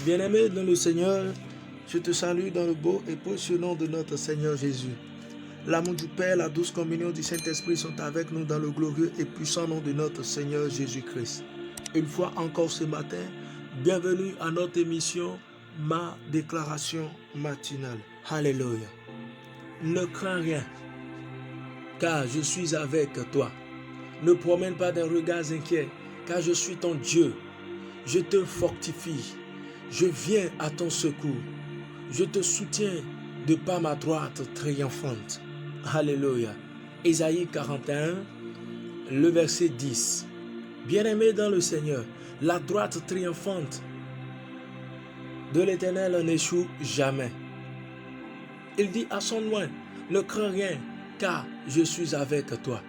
Bien-aimé dans le Seigneur, je te salue dans le beau et précieux nom de notre Seigneur Jésus. L'amour du Père, la douce communion du Saint-Esprit sont avec nous dans le glorieux et puissant nom de notre Seigneur Jésus-Christ. Une fois encore ce matin, bienvenue à notre émission, ma déclaration matinale. Alléluia. Ne crains rien, car je suis avec toi. Ne promène pas d'un regard inquiet, car je suis ton Dieu. Je te fortifie. Je viens à ton secours. Je te soutiens de par ma droite triomphante. Alléluia. Ésaïe 41, le verset 10. Bien-aimé dans le Seigneur, la droite triomphante de l'Éternel n'échoue jamais. Il dit à son loin, ne crains rien, car je suis avec toi.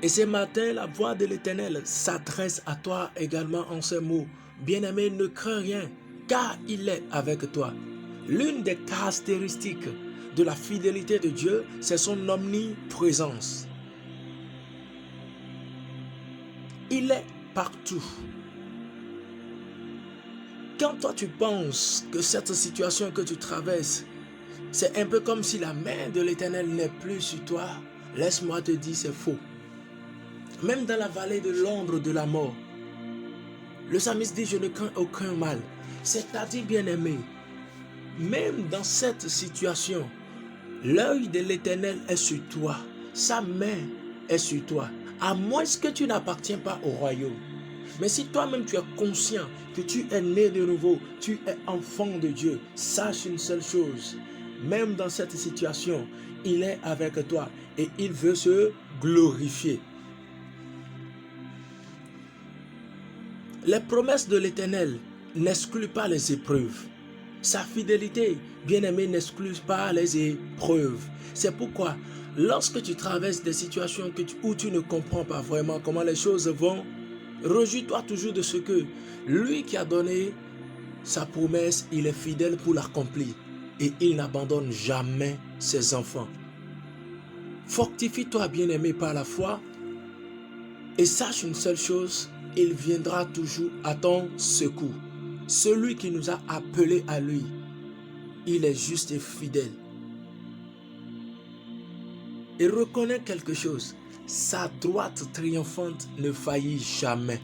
Et ce matin, la voix de l'Éternel s'adresse à toi également en ces mots. Bien-aimé, ne crains rien, car il est avec toi. L'une des caractéristiques de la fidélité de Dieu, c'est son omniprésence. Il est partout. Quand toi tu penses que cette situation que tu traverses, c'est un peu comme si la main de l'Éternel n'est plus sur toi, laisse-moi te dire, c'est faux. Même dans la vallée de l'ombre de la mort, le psalmiste dit, je ne crains aucun mal. C'est-à-dire, bien-aimé, même dans cette situation, l'œil de l'Éternel est sur toi. Sa main est sur toi. À moins que tu n'appartiens pas au royaume. Mais si toi-même tu es conscient que tu es né de nouveau, tu es enfant de Dieu, sache une seule chose. Même dans cette situation, il est avec toi et il veut se glorifier. Les promesses de l'Éternel n'excluent pas les épreuves. Sa fidélité, bien-aimé, n'exclut pas les épreuves. C'est pourquoi, lorsque tu traverses des situations où tu ne comprends pas vraiment comment les choses vont, réjouis-toi toujours de ce que lui qui a donné sa promesse, il est fidèle pour l'accomplir. Et il n'abandonne jamais ses enfants. Fortifie-toi, bien-aimé, par la foi. Et sache une seule chose, il viendra toujours à ton secours. Celui qui nous a appelés à lui, il est juste et fidèle. Et reconnais quelque chose, sa droite triomphante ne faillit jamais.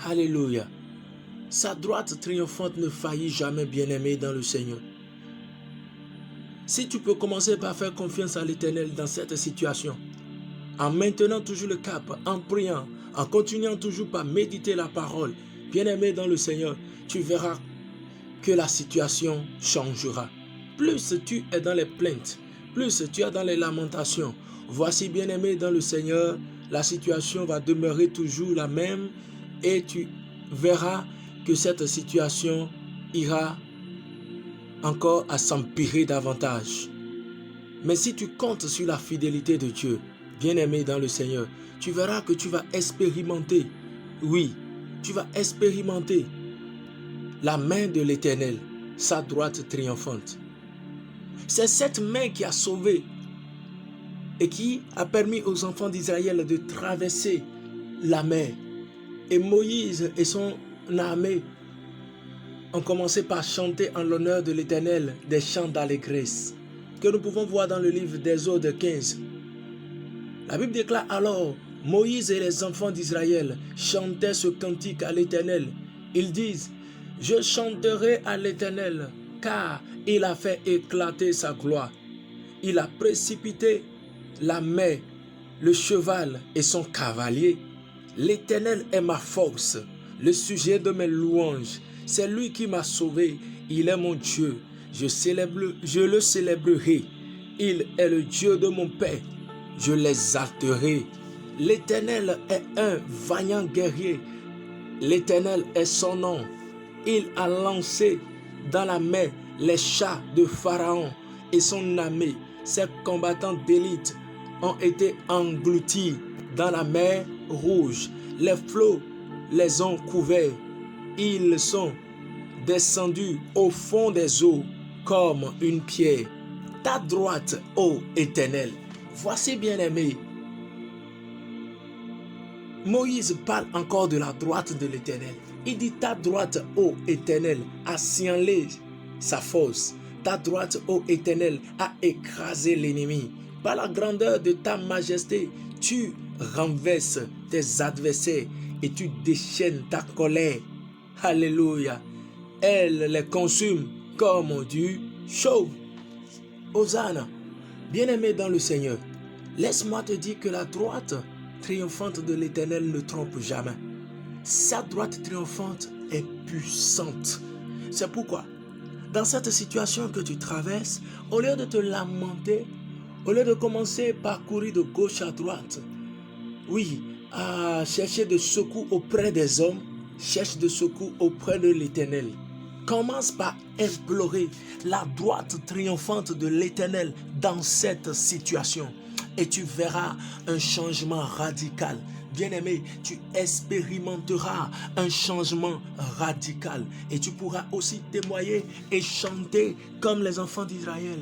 Alléluia. Sa droite triomphante ne faillit jamais, bien-aimé dans le Seigneur. Si tu peux commencer par faire confiance à l'Éternel dans cette situation, en maintenant toujours le cap, en priant, en continuant toujours par méditer la parole, bien-aimé dans le Seigneur, tu verras que la situation changera. Plus tu es dans les plaintes, plus tu es dans les lamentations, voici, bien-aimé dans le Seigneur, la situation va demeurer toujours la même et tu verras que cette situation ira encore à s'empirer davantage. Mais si tu comptes sur la fidélité de Dieu, bien-aimé dans le Seigneur, tu verras que tu vas expérimenter, oui, tu vas expérimenter la main de l'Éternel, sa droite triomphante. C'est cette main qui a sauvé et qui a permis aux enfants d'Israël de traverser la mer. Et Moïse et son armée ont commencé par chanter en l'honneur de l'Éternel des chants d'allégresse que nous pouvons voir dans le livre d'Exode 15. La Bible déclare alors, Moïse et les enfants d'Israël chantaient ce cantique à l'Éternel. Ils disent, je chanterai à l'Éternel, car il a fait éclater sa gloire. Il a précipité la mer, le cheval et son cavalier. L'Éternel est ma force, le sujet de mes louanges. C'est lui qui m'a sauvé. Il est mon Dieu. Je le célébrerai. Il est le Dieu de mon Père. Je l'exalterai. L'Éternel est un vaillant guerrier. L'Éternel est son nom. Il a lancé dans la mer les chars de Pharaon et son armée. Ses combattants d'élite ont été engloutis dans la mer Rouge. Les flots les ont couverts. Ils sont descendus au fond des eaux comme une pierre. Ta droite, ô Éternel. Voici, bien-aimé, Moïse parle encore de la droite de l'Éternel. Il dit ta droite, ô Éternel, a signalé sa force. Ta droite, ô Éternel, a écrasé l'ennemi. Par la grandeur de ta majesté, tu renverses tes adversaires et tu déchaînes ta colère. Alléluia. Elle les consume comme du chauve. Hosanna. Bien-aimé dans le Seigneur, laisse-moi te dire que la droite triomphante de l'Éternel ne trompe jamais. Sa droite triomphante est puissante. C'est pourquoi, dans cette situation que tu traverses, au lieu de te lamenter, au lieu de commencer par courir de gauche à droite, oui, à chercher de secours auprès des hommes, cherche de secours auprès de l'Éternel. Commence par implorer la droite triomphante de l'Éternel dans cette situation et tu verras un changement radical. Bien-aimé, tu expérimenteras un changement radical et tu pourras aussi témoigner et chanter comme les enfants d'Israël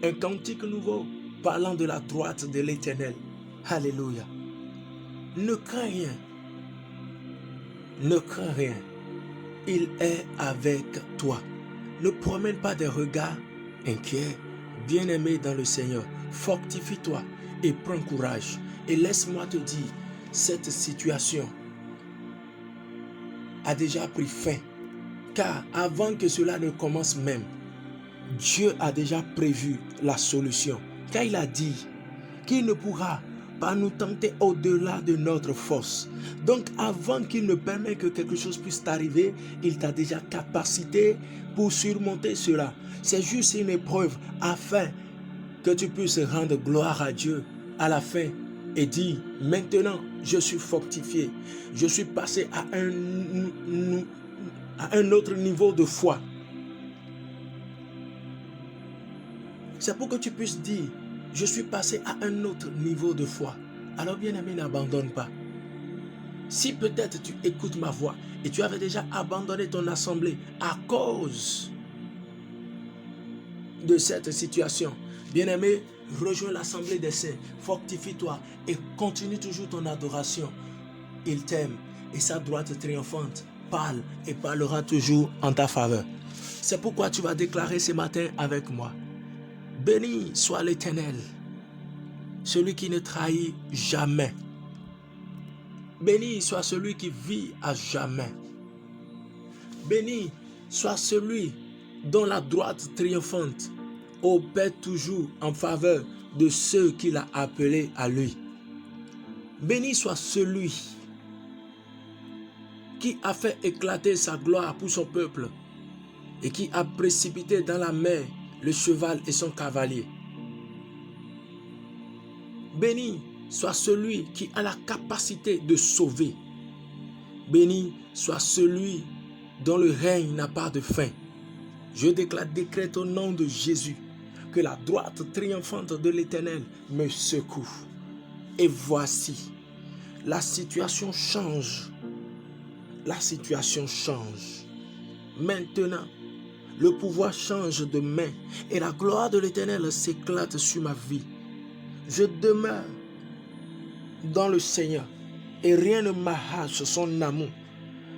un cantique nouveau parlant de la droite de l'Éternel. Alléluia. Ne crains rien. Ne crains rien. Il est avec toi. Ne promène pas des regards inquiets. Bien-aimé dans le Seigneur, fortifie-toi et prends courage. Et laisse-moi te dire, cette situation a déjà pris fin. Car avant que cela ne commence même, Dieu a déjà prévu la solution. Car il a dit qu'il ne pourra pas nous tenter au-delà de notre force. Donc avant qu'il ne permette que quelque chose puisse t'arriver, il t'a déjà capacité pour surmonter cela. C'est juste une épreuve afin que tu puisses rendre gloire à Dieu à la fin et dire maintenant je suis fortifié. Je suis passé à un autre niveau de foi. C'est pour que tu puisses dire je suis passé à un autre niveau de foi. Alors bien-aimé, n'abandonne pas. Si peut-être tu écoutes ma voix et tu avais déjà abandonné ton assemblée à cause de cette situation, bien-aimé, rejoins l'assemblée des saints, fortifie-toi et continue toujours ton adoration. Il t'aime et sa droite triomphante parle et parlera toujours en ta faveur. C'est pourquoi tu vas déclarer ce matin avec moi. Béni soit l'Éternel, celui qui ne trahit jamais. Béni soit celui qui vit à jamais. Béni soit celui dont la droite triomphante opère toujours en faveur de ceux qu'il a appelés à lui. Béni soit celui qui a fait éclater sa gloire pour son peuple et qui a précipité dans la mer le cheval et son cavalier. Béni soit celui qui a la capacité de sauver. Béni soit celui dont le règne n'a pas de fin. Je décrète au nom de Jésus que la droite triomphante de l'Éternel me secoue. Et voici, la situation change. La situation change. Maintenant, le pouvoir change de main et la gloire de l'Éternel s'éclate sur ma vie. Je demeure dans le Seigneur et rien ne m'arrache son amour.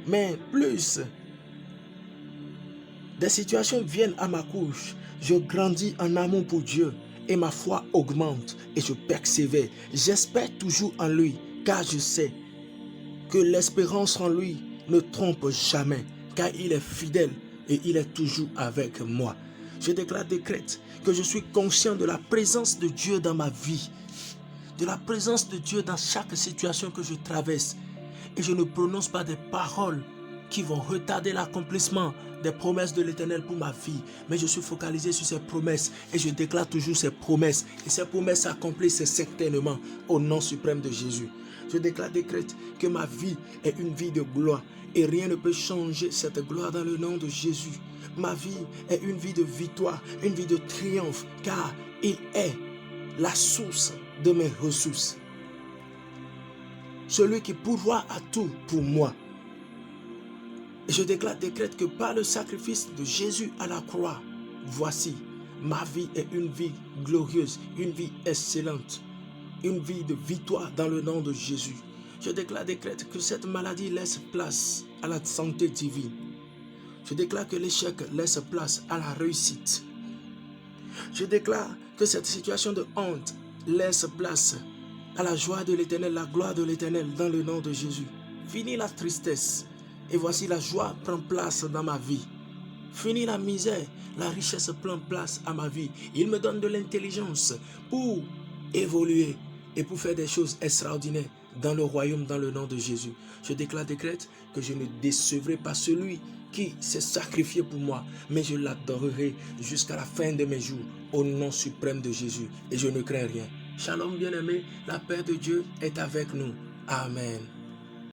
Mais plus des situations viennent à ma couche, je grandis en amour pour Dieu et ma foi augmente et je persévère. J'espère toujours en lui car je sais que l'espérance en lui ne trompe jamais car il est fidèle et il est toujours avec moi. Je décrète que je suis conscient de la présence de Dieu dans ma vie, de la présence de Dieu dans chaque situation que je traverse. Et je ne prononce pas des paroles qui vont retarder l'accomplissement des promesses de l'Éternel pour ma vie. Mais je suis focalisé sur ces promesses et je déclare toujours ces promesses. Et ces promesses s'accomplissent certainement au nom suprême de Jésus. Je décrète que ma vie est une vie de gloire et rien ne peut changer cette gloire dans le nom de Jésus. Ma vie est une vie de victoire, une vie de triomphe, car il est la source de mes ressources. Celui qui pourvoit à tout pour moi. Et je décrète que par le sacrifice de Jésus à la croix, voici, ma vie est une vie glorieuse, une vie excellente, une vie de victoire dans le nom de Jésus. Je déclare, décrète que cette maladie laisse place à la santé divine. Je déclare que l'échec laisse place à la réussite. Je déclare que cette situation de honte laisse place à la joie de l'Éternel, la gloire de l'Éternel dans le nom de Jésus. Fini la tristesse et voici la joie prend place dans ma vie. Fini la misère, la richesse prend place à ma vie. Il me donne de l'intelligence pour évoluer et pour faire des choses extraordinaires dans le royaume, dans le nom de Jésus. Je déclare, décrète que je ne décevrai pas celui qui s'est sacrifié pour moi, mais je l'adorerai jusqu'à la fin de mes jours au nom suprême de Jésus et je ne crains rien. Shalom bien-aimé, la paix de Dieu est avec nous. Amen.